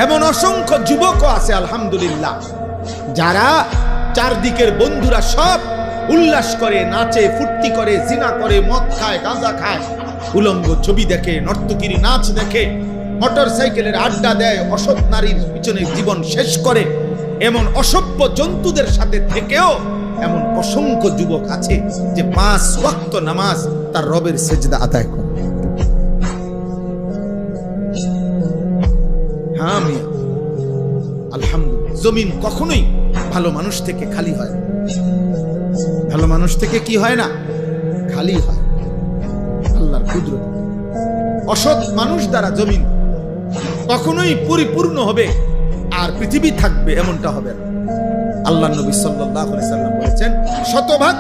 এমন অসংখ্য যুবকও আছে আলহামদুলিল্লাহ, যারা চারদিকের বন্ধুরা সব উল্লাস করে, নাচে, ফুর্তি করে, জিনা করে, মদ খায়, গাঁজা খায়, উলঙ্গ ছবি দেখে, নর্তকীর নাচ দেখে, মোটর সাইকেলের আড্ডা দেয়, অসৎ নারীর পিছনে জীবন শেষ করে, এমন অসভ্য জন্তুদের সাথে থেকেও এমন অসংখ্য যুবক আছে যে 5 ওয়াক্ত নামাজ তার রবের সেজদা আদায় করে। হ্যাঁ মিয়া, আলহামদুলিল্লাহ। জমিন কখনোই ভালো মানুষ থেকে খালি হয় না। ভালো মানুষ থেকে কি হয় না? খালি হয়। আল্লাহর কুদরত। অসৎ মানুষ দ্বারা জমিন কখনোই পরিপূর্ণ হবে আর পৃথিবী থাকবে এমনটা হবে না। আল্লাহ নবী সাল্লাল্লাহু আলাইহি সাল্লাম বলেছেন, শতভাগ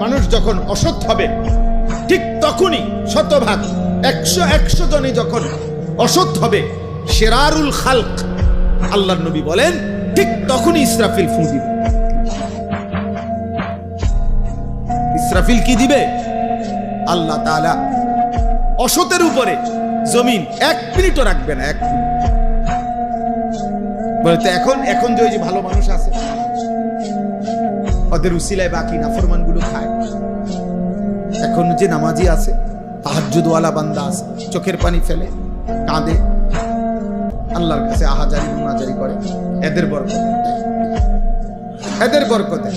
মানুষ যখন অসৎ হবে ঠিক তখনই, শতভাগ 100 জনে যখন অসৎ হবে, শিরারুল খালক, আল্লাহর নবী বলেন ঠিক তখনই ইসরাফিল ফু দিবে। ইসরাফিল কি দিবে? আল্লাহ তাআলা অসতের উপরে জমিন 1 মিনিটও রাখবে না। 1 মিনিট বলতে এখন যে ভালো মানুষ আছে ওদের উসিলায় বাকি নাফরমান গুলো খায়, এখন যে নামাজি আছে, তাহাজ্জুদওয়ালা বান্দা আছে, চোখের পানি ফেলে, কাঁদে, আল্লাহর কাছে আহাজারি মুনাজারি করে, এদের বরকতে